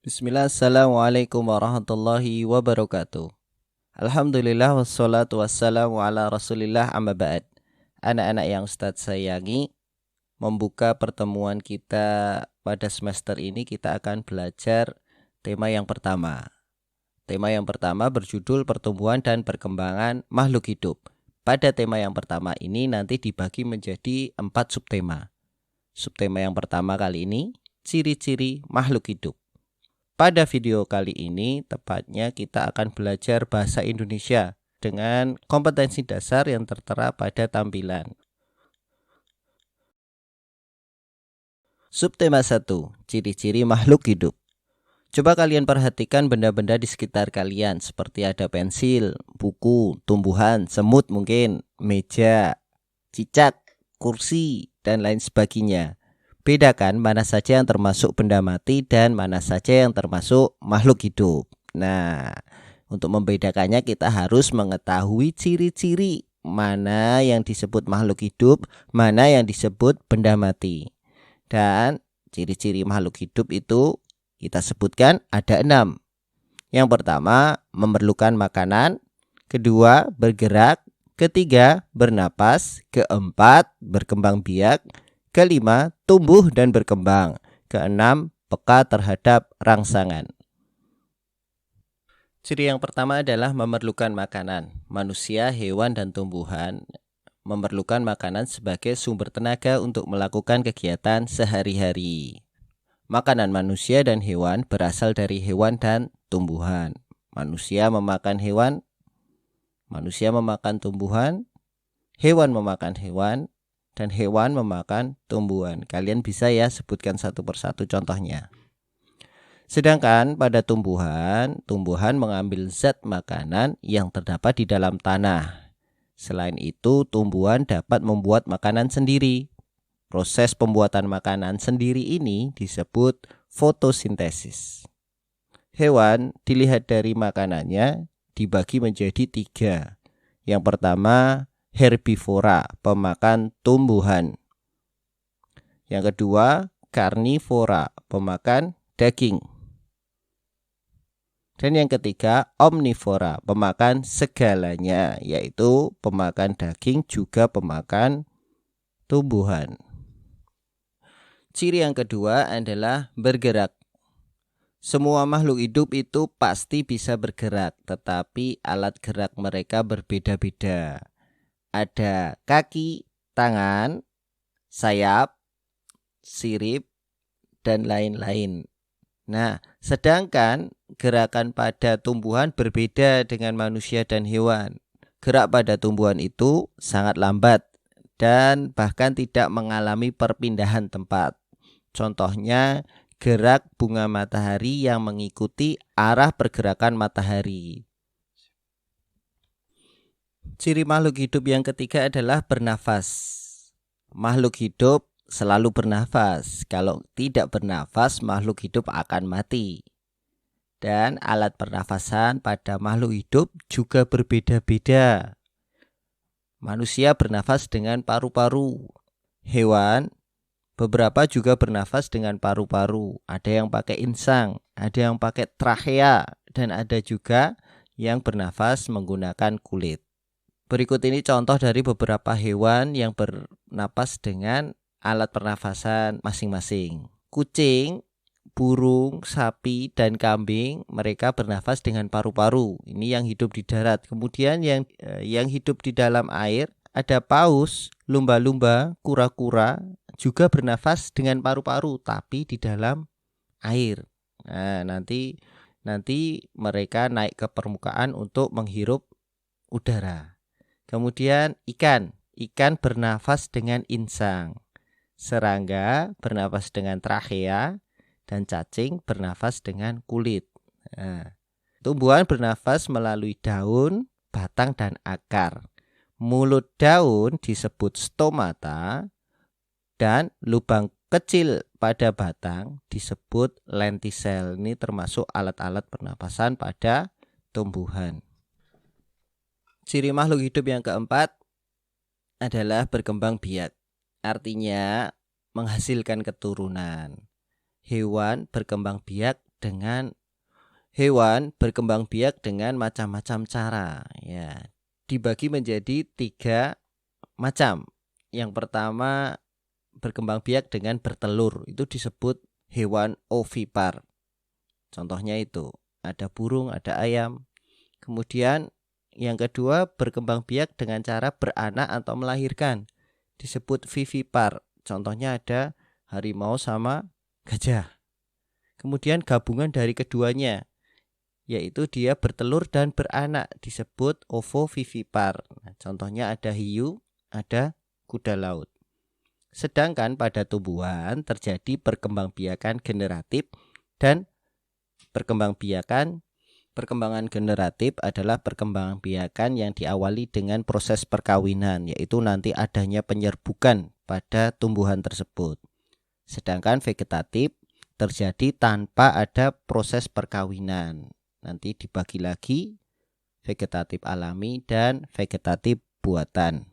Bismillah, assalamualaikum warahmatullahi wabarakatuh. Alhamdulillah wassalatu wassalamu ala rasulillah amma ba'd. Anak-anak yang Ustadz sayangi, membuka pertemuan kita pada semester ini kita akan belajar tema yang pertama. Tema yang pertama berjudul pertumbuhan dan perkembangan makhluk hidup. Pada tema yang pertama ini nanti dibagi menjadi 4 subtema. Subtema yang pertama kali ini, ciri-ciri makhluk hidup. Pada video kali ini tepatnya kita akan belajar bahasa Indonesia dengan kompetensi dasar yang tertera pada tampilan. Subtema 1, ciri-ciri makhluk hidup. Coba kalian perhatikan benda-benda di sekitar kalian seperti ada pensil, buku, tumbuhan, semut mungkin, meja, cicak, kursi, dan lain sebagainya. Bedakan mana saja yang termasuk benda mati dan mana saja yang termasuk makhluk hidup. Nah, untuk membedakannya kita harus mengetahui ciri-ciri mana yang disebut makhluk hidup, mana yang disebut benda mati. Dan ciri-ciri makhluk hidup itu kita sebutkan ada 6. Yang pertama, memerlukan makanan. Kedua, bergerak. Ketiga, bernapas. Keempat, berkembang biak. Kelima, tumbuh dan berkembang. Keenam, peka terhadap rangsangan. Ciri yang pertama adalah memerlukan makanan. Manusia, hewan, dan tumbuhan memerlukan makanan sebagai sumber tenaga untuk melakukan kegiatan sehari-hari. Makanan manusia dan hewan berasal dari hewan dan tumbuhan. Manusia memakan hewan, manusia memakan tumbuhan, hewan memakan hewan, dan hewan memakan tumbuhan. Kalian bisa ya sebutkan satu persatu contohnya. Sedangkan pada tumbuhan mengambil zat makanan yang terdapat di dalam tanah. Selain itu, tumbuhan dapat membuat makanan sendiri. Proses pembuatan makanan sendiri ini disebut fotosintesis. Hewan dilihat dari makanannya dibagi menjadi 3. Yang pertama, herbivora, pemakan tumbuhan. Yang kedua, karnivora, pemakan daging. Dan yang ketiga, omnivora, pemakan segalanya, yaitu pemakan daging juga pemakan tumbuhan. Ciri yang kedua adalah bergerak. Semua makhluk hidup itu pasti bisa bergerak, tetapi alat gerak mereka berbeda-beda. Ada kaki, tangan, sayap, sirip, dan lain-lain. Nah, sedangkan gerakan pada tumbuhan berbeda dengan manusia dan hewan. Gerak pada tumbuhan itu sangat lambat dan bahkan tidak mengalami perpindahan tempat. Contohnya, gerak bunga matahari yang mengikuti arah pergerakan matahari. Ciri makhluk hidup yang ketiga adalah bernafas. Makhluk hidup selalu bernafas. Kalau tidak bernafas, makhluk hidup akan mati. Dan alat pernafasan pada makhluk hidup juga berbeda-beda. Manusia bernafas dengan paru-paru. Hewan beberapa juga bernafas dengan paru-paru. Ada yang pakai insang, ada yang pakai trachea, dan ada juga yang bernafas menggunakan kulit. Berikut ini contoh dari beberapa hewan yang bernapas dengan alat pernafasan masing-masing. Kucing, burung, sapi, dan kambing mereka bernafas dengan paru-paru. Ini yang hidup di darat. Kemudian yang hidup di dalam air ada paus, lumba-lumba, kura-kura juga bernafas dengan paru-paru tapi di dalam air. Nah, nanti mereka naik ke permukaan untuk menghirup udara. Kemudian ikan bernafas dengan insang. Serangga bernafas dengan trachea dan cacing bernafas dengan kulit. Nah, tumbuhan bernafas melalui daun, batang, dan akar. Mulut daun disebut stomata dan lubang kecil pada batang disebut lentisel. Ini termasuk alat-alat pernapasan pada tumbuhan. Ciri makhluk hidup yang keempat adalah berkembang biak. Artinya menghasilkan keturunan. Hewan berkembang biak dengan hewan berkembang biak dengan macam-macam cara. Ya, dibagi menjadi 3 macam. Yang pertama berkembang biak dengan bertelur, itu disebut hewan ovipar. Contohnya itu ada burung, ada ayam. Kemudian yang kedua berkembang biak dengan cara beranak atau melahirkan, disebut vivipar. Contohnya ada harimau sama gajah. Kemudian gabungan dari keduanya, yaitu dia bertelur dan beranak, disebut ovovivipar. Nah, contohnya ada hiu, ada kuda laut. Sedangkan pada tumbuhan terjadi perkembangbiakan generatif dan perkembangan generatif adalah perkembangbiakan yang diawali dengan proses perkawinan, yaitu nanti adanya penyerbukan pada tumbuhan tersebut. Sedangkan vegetatif terjadi tanpa ada proses perkawinan. Nanti dibagi lagi vegetatif alami dan vegetatif buatan.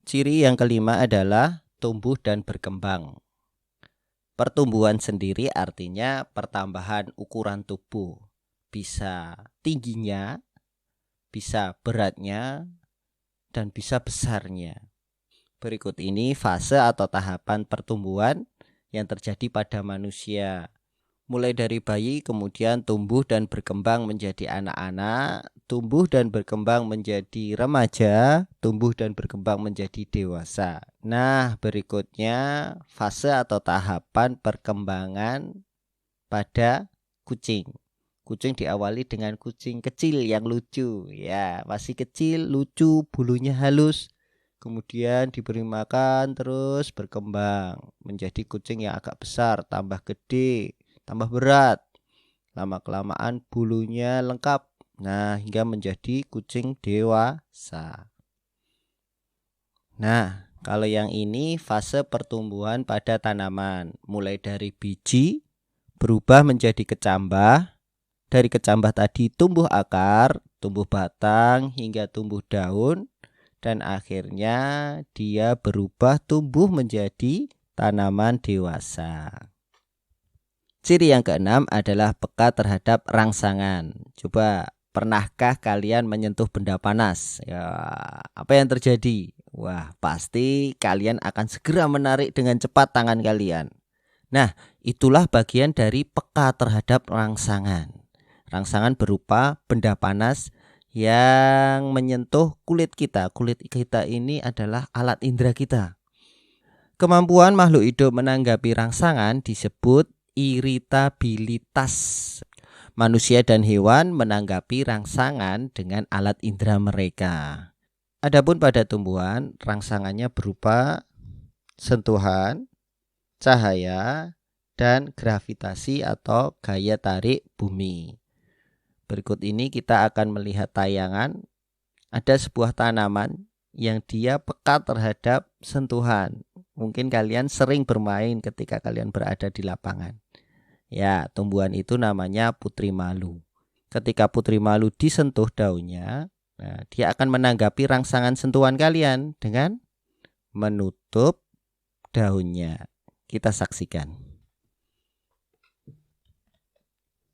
Ciri yang kelima adalah tumbuh dan berkembang. Pertumbuhan sendiri artinya pertambahan ukuran tubuh, bisa tingginya, bisa beratnya, dan bisa besarnya. Berikut ini fase atau tahapan pertumbuhan yang terjadi pada manusia. Mulai dari bayi, kemudian tumbuh dan berkembang menjadi anak-anak, tumbuh dan berkembang menjadi remaja, tumbuh dan berkembang menjadi dewasa. Nah, berikutnya fase atau tahapan perkembangan pada kucing. Kucing diawali dengan kucing kecil yang lucu, ya, masih kecil, lucu, bulunya halus. Kemudian diberi makan terus berkembang menjadi kucing yang agak besar, tambah gede, tambah berat. Lama-kelamaan bulunya lengkap. Nah, hingga menjadi kucing dewasa. Nah, kalau yang ini fase pertumbuhan pada tanaman. Mulai dari biji berubah menjadi kecambah. Dari kecambah tadi tumbuh akar, tumbuh batang, hingga tumbuh daun. Dan akhirnya dia berubah tumbuh menjadi tanaman dewasa. Ciri yang keenam adalah peka terhadap rangsangan. Coba, pernahkah kalian menyentuh benda panas? Ya, apa yang terjadi? Wah, pasti kalian akan segera menarik dengan cepat tangan kalian. Nah, itulah bagian dari peka terhadap rangsangan. Rangsangan berupa benda panas yang menyentuh kulit kita. Kulit kita ini adalah alat indera kita. Kemampuan makhluk hidup menanggapi rangsangan disebut iritabilitas. Manusia dan hewan menanggapi rangsangan dengan alat indera mereka. Adapun pada tumbuhan, rangsangannya berupa sentuhan, cahaya, dan gravitasi atau gaya tarik bumi. Berikut ini kita akan melihat tayangan. Ada sebuah tanaman yang dia peka terhadap sentuhan. Mungkin kalian sering bermain ketika kalian berada di lapangan. Ya, tumbuhan itu namanya putri malu. Ketika putri malu disentuh daunnya, nah, dia akan menanggapi rangsangan sentuhan kalian dengan menutup daunnya. Kita saksikan.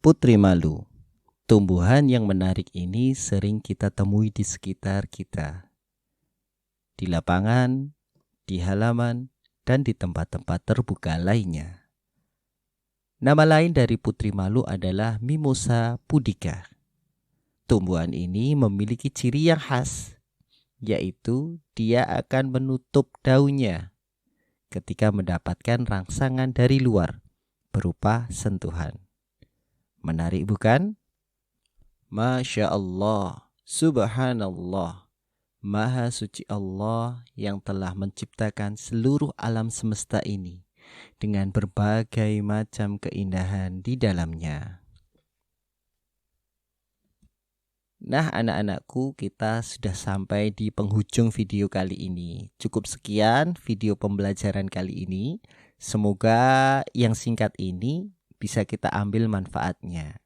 Putri malu. Tumbuhan yang menarik ini sering kita temui di sekitar kita. Di lapangan, di halaman, dan di tempat-tempat terbuka lainnya. Nama lain dari putri malu adalah Mimosa pudica. Tumbuhan ini memiliki ciri yang khas, yaitu dia akan menutup daunnya ketika mendapatkan rangsangan dari luar berupa sentuhan. Menarik bukan? Masya Allah, subhanallah, maha suci Allah yang telah menciptakan seluruh alam semesta ini dengan berbagai macam keindahan di dalamnya. Nah, anak-anakku, kita sudah sampai di penghujung video kali ini. Cukup sekian video pembelajaran kali ini. Semoga yang singkat ini bisa kita ambil manfaatnya.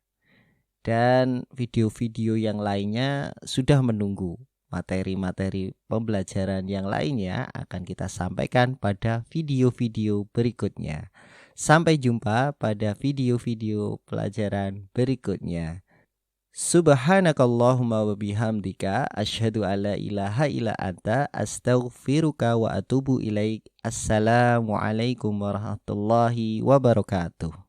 Dan video-video yang lainnya sudah menunggu. Materi-materi pembelajaran yang lainnya akan kita sampaikan pada video-video berikutnya. Sampai jumpa pada video-video pelajaran berikutnya. Subhanakallahumma wa bihamdika asyhadu alla ilaha illa anta astaghfiruka wa atubu ilaik. Assalamualaikum warahmatullahi wabarakatuh.